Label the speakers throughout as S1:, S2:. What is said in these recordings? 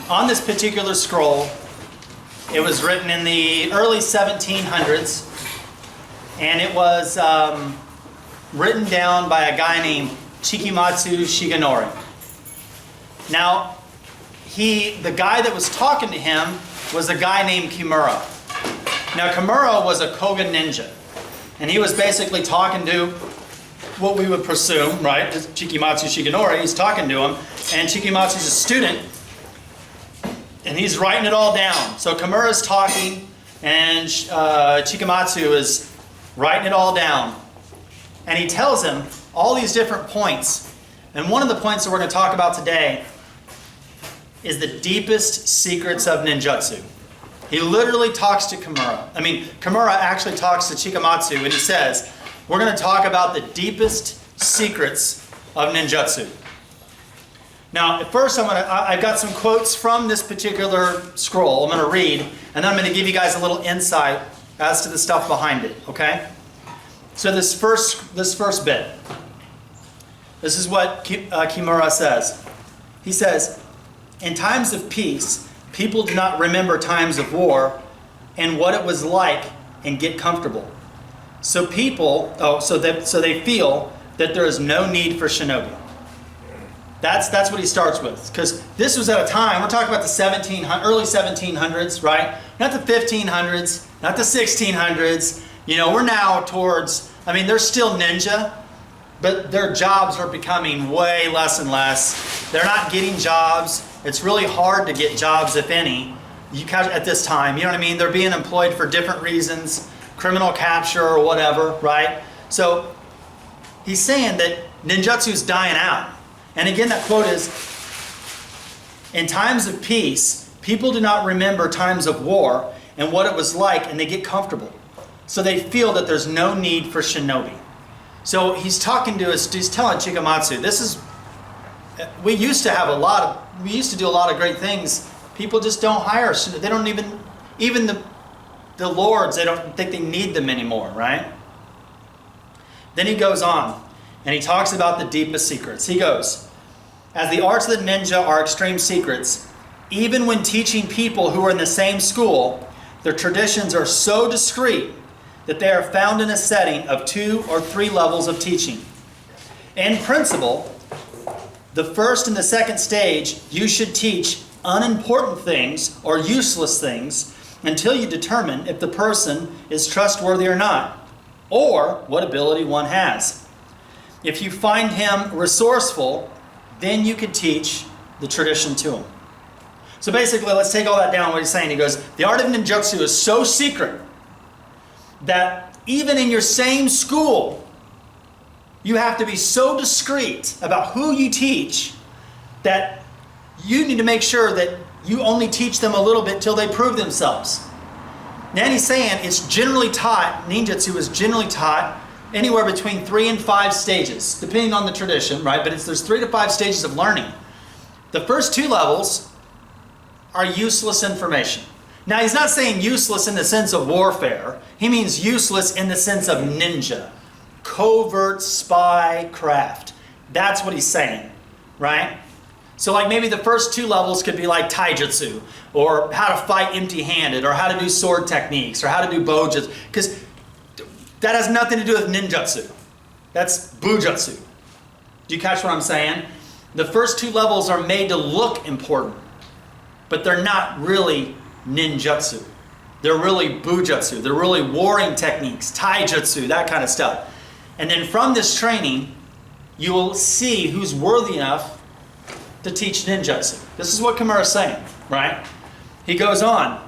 S1: on this particular scroll, it was written in the early 1700s, and it was written down by a guy named Chikamatsu Shigenori. Now, the guy that was talking to him was a guy named Kimura. Now, Kimura was a Koga ninja, and he was basically talking to what we would presume, right? Chikamatsu Shigenori, he's talking to him, and Chikamatsu's a student, and he's writing it all down. So Kimura's talking, and Chikamatsu is writing it all down. And he tells him all these different points. And one of the points that we're going to talk about today is the deepest secrets of ninjutsu. He literally talks to Kimura. Kimura actually talks to Chikamatsu, and he says, we're going to talk about the deepest secrets of ninjutsu. Now, at first, I've got some quotes from this particular scroll I'm going to read, and then I'm going to give you guys a little insight as to the stuff behind it, okay? So this first bit, this is what Kimura says. He says, in times of peace, people do not remember times of war and what it was like and get comfortable. So they feel that there is no need for shinobi. That's what he starts with, because this was at a time, we're talking about the early 1700s, right? Not the 1500s, not the 1600s. We're now towards, they're still ninja, but their jobs are becoming way less and less. They're not getting jobs. It's really hard to get jobs, if any, at this time. You know what I mean? They're being employed for different reasons, criminal capture or whatever, right? So he's saying that ninjutsu's dying out. And again, that quote is, in times of peace, people do not remember times of war and what it was like, and they get comfortable. So they feel that there's no need for shinobi. So he's talking to us, he's telling Chikamatsu, we used to do a lot of great things. People just don't hire, they don't even the lords, they don't think they need them anymore, right? Then he goes on, and he talks about the deepest secrets. He goes, as the arts of the ninja are extreme secrets, even when teaching people who are in the same school, their traditions are so discreet that they are found in a setting of 2 or 3 levels of teaching. In principle, the first and the second stage, you should teach unimportant things or useless things until you determine if the person is trustworthy or not, or what ability one has. If you find him resourceful, then you could teach the tradition to him. So basically, let's take all that down, what he's saying. He goes, the art of ninjutsu is so secret that even in your same school, you have to be so discreet about who you teach that you need to make sure that you only teach them a little bit till they prove themselves. Then he's saying it's generally taught, ninjutsu is generally taught anywhere between 3 and 5 stages, depending on the tradition, right? But there's 3 to 5 stages of learning. The first 2 levels are useless information. Now, he's not saying useless in the sense of warfare. He means useless in the sense of ninja, covert spy craft. That's what he's saying, right? So like maybe the first 2 levels could be like Taijutsu, or how to fight empty-handed, or how to do sword techniques, or how to do Bujutsu, because that has nothing to do with ninjutsu. That's Bujutsu. Do you catch what I'm saying? The first 2 levels are made to look important, but they're not really ninjutsu. They're really Bujutsu. They're really warring techniques, Taijutsu, that kind of stuff. And then from this training, you will see who's worthy enough to teach ninjutsu. This is what Kimura is saying, right? He goes on.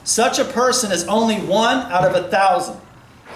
S1: Such a person is only 1 out of 1,000,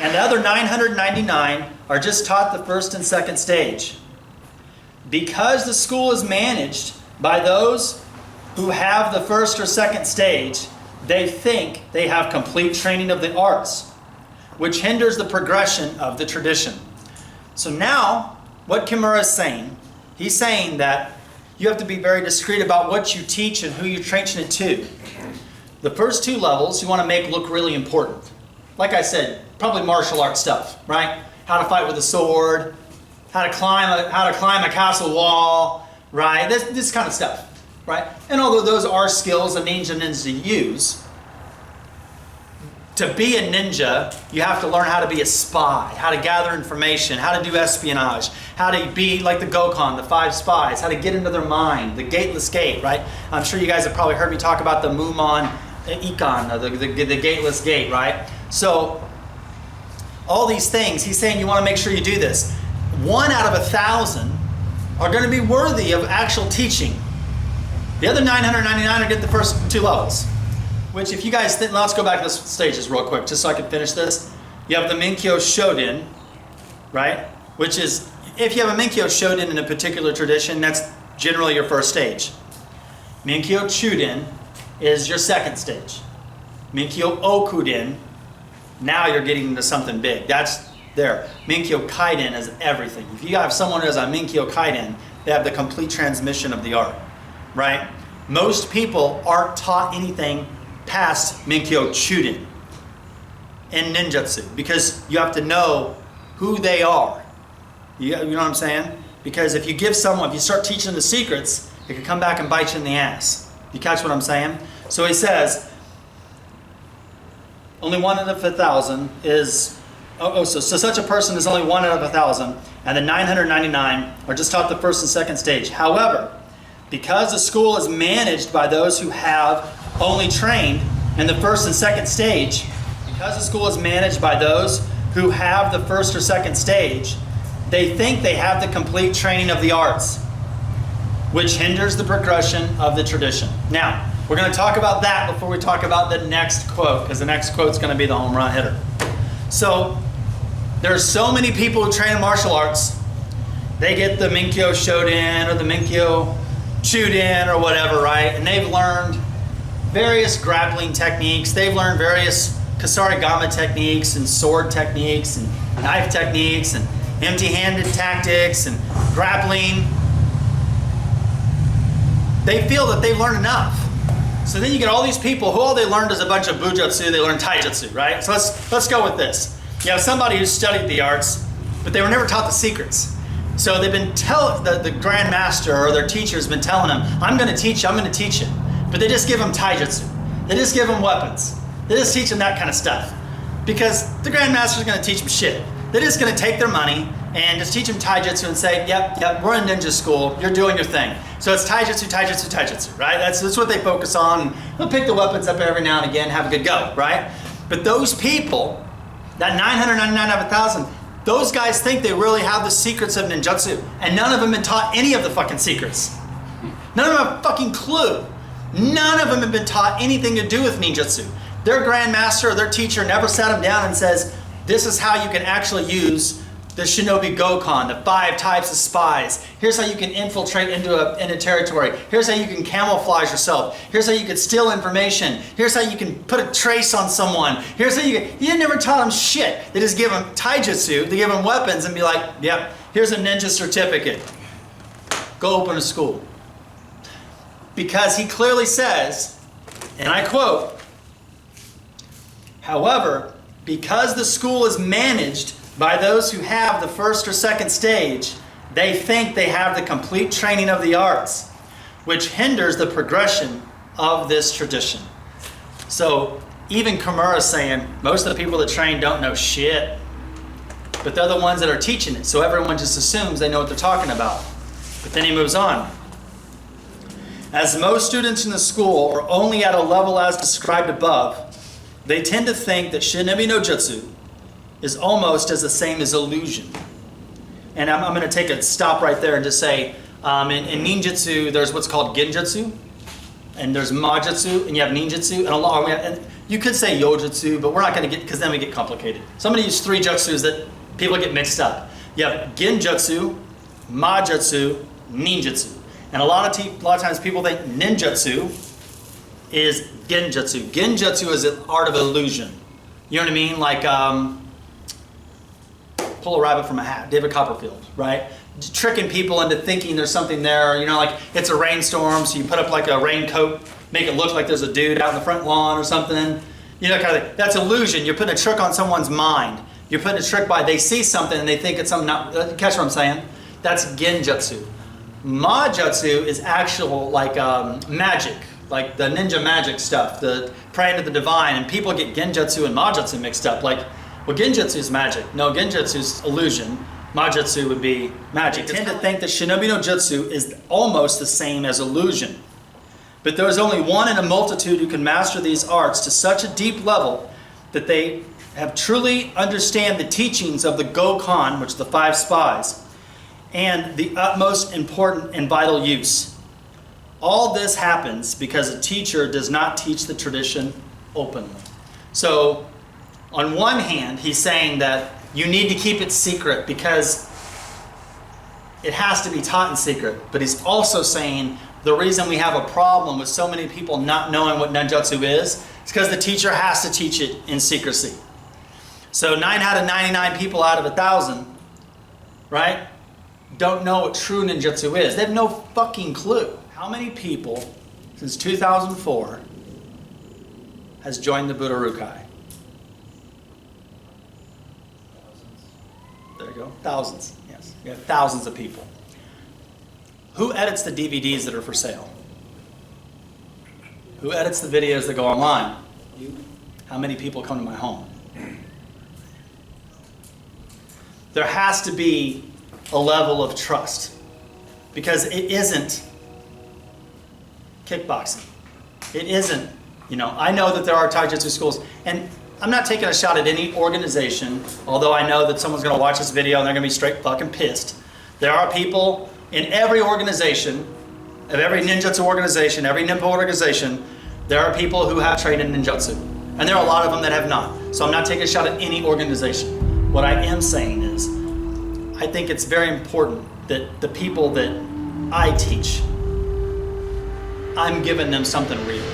S1: and the other 999 are just taught the first and second stage. Because the school is managed by those who have the first or second stage, they think they have complete training of the arts, which hinders the progression of the tradition. So now, what Kimura is saying, he's saying that you have to be very discreet about what you teach and who you're teaching it to. The first 2 levels you want to make look really important. Like I said, probably martial arts stuff, right? How to fight with a sword, how to climb a castle wall, right? This kind of stuff. right? And although those are skills a ninja use, to be a ninja, you have to learn how to be a spy, how to gather information, how to do espionage, how to be like the Gokon, the 5 spies, how to get into their mind, the gateless gate, right? I'm sure you guys have probably heard me talk about the Mumon Ikan, the gateless gate, right? So all these things, he's saying you want to make sure you do this. 1 out of 1,000 are going to be worthy of actual teaching. The other 999 are getting the first 2 levels. Which, if you guys think, let's go back to the stages real quick, just so I can finish this. You have the Minkyo Shoden, right? Which is, if you have a Minkyo Shoden in a particular tradition, that's generally your first stage. Minkyo Chuden is your second stage. Minkyo Okuden, now you're getting into something big. That's there. Minkyo Kaiden is everything. If you have someone who has a Minkyo Kaiden, they have the complete transmission of the art, right? Most people aren't taught anything past Minkyo Chuden in ninjutsu, because you have to know who they are. You know what I'm saying? Because if you give someone, if you start teaching the secrets, it can come back and bite you in the ass. You catch what I'm saying? So he says, only 1 out of 1,000 is, so such a person is only 1 out of 1,000, and the 999 are just taught the first and second stage. However, because the school is managed by those who have only trained in the first and second stage, because the school is managed by those who have the first or second stage, they think they have the complete training of the arts, which hinders the progression of the tradition. Now, we're going to talk about that before we talk about the next quote, because the next quote is going to be the home run hitter. So, there are so many people who train in martial arts, they get the Minkyo Shoden or the Minkyo Chuden or whatever, right? And they've learned various grappling techniques. They've learned various Kasarigama techniques and sword techniques and knife techniques and empty-handed tactics and grappling. They feel that they've learned enough. So then you get all these people who all they learned is a bunch of Bujutsu, they learned Taijutsu, right? So let's go with this. You have somebody who studied the arts, but they were never taught the secrets. So they've been the Grand Master or their teacher's been telling them, I'm going to teach you. But they just give them Taijutsu. They just give them weapons. They just teach them that kind of stuff. Because the Grand Master's going to teach them shit. They're just going to take their money and just teach them Taijutsu and say, yep, we're in ninja school. You're doing your thing. So it's Taijutsu, right? That's what they focus on. They'll pick the weapons up every now and again, have a good go, right? But those people, that 999 out of 1,000, those guys think they really have the secrets of ninjutsu. And none of them have been taught any of the fucking secrets. None of them have a fucking clue. None of them have been taught anything to do with ninjutsu. Their grandmaster or their teacher never sat them down and says, this is how you can actually use the Shinobi Gokon, the 5 types of spies. Here's how you can infiltrate into a territory. Here's how you can camouflage yourself. Here's how you can steal information. Here's how you can put a trace on someone. Here's how you never taught them shit. They just give them Taijutsu, they give them weapons and be like, yep, here's a ninja certificate. Go open a school. Because he clearly says, and I quote, however, because the school is managed by those who have the first or second stage, they think they have the complete training of the arts, which hinders the progression of this tradition. So even Kimura's saying, most of the people that train don't know shit, but they're the ones that are teaching it, so everyone just assumes they know what they're talking about. But then he moves on. As most students in the school are only at a level as described above, they tend to think that Shinobi no Jutsu is almost as the same as illusion. And I'm going to take a stop right there and just say, in ninjutsu, there's what's called genjutsu, and there's majutsu, and you have ninjutsu, and you could say yojutsu, but we're not going to get, because then we get complicated. So I'm going to use 3 jutsus that people get mixed up. You have genjutsu, majutsu, ninjutsu. And a lot of times people think ninjutsu is genjutsu. Genjutsu is an art of illusion. You know what I mean? Like pull a rabbit from a hat, David Copperfield, right? Tricking people into thinking there's something there. You know, like it's a rainstorm, so you put up like a raincoat, make it look like there's a dude out in the front lawn or something. You know, kind of thing. That's illusion. You're putting a trick on someone's mind. You're putting a trick by they see something and they think it's something not. Catch what I'm saying? That's genjutsu. Majutsu is actual like magic, like the ninja magic stuff, the praying to the divine, and people get Genjutsu and Majutsu mixed up. Like, well, Genjutsu is magic. No, Genjutsu is illusion. Majutsu would be magic. I tend to think that Shinobi no Jutsu is almost the same as illusion. But there is only one in a multitude who can master these arts to such a deep level that they have truly understand the teachings of the Gokan, which are the 5 spies, and the utmost important and vital use. All this happens because a teacher does not teach the tradition openly. So, on one hand, he's saying that you need to keep it secret because it has to be taught in secret. But he's also saying the reason we have a problem with so many people not knowing what Ninjutsu is because the teacher has to teach it in secrecy. So 9 out of 99 people out of 1,000, right, don't know what true Ninjutsu is. They have no fucking clue. How many people since 2004 has joined the Budo-rukai? There you go. Thousands. Yes. We have thousands of people. Who edits the DVDs that are for sale? Who edits the videos that go online? You. How many people come to my home? There has to be a level of trust because it isn't kickboxing. It isn't, I know that there are Taijutsu schools, and I'm not taking a shot at any organization, although I know that someone's going to watch this video and they're going to be straight fucking pissed. There are people in every organization, of every ninjutsu organization, every ninpo organization, there are people who have trained in ninjutsu. And there are a lot of them that have not. So I'm not taking a shot at any organization. What I am saying is, I think it's very important that the people that I teach, I'm giving them something real.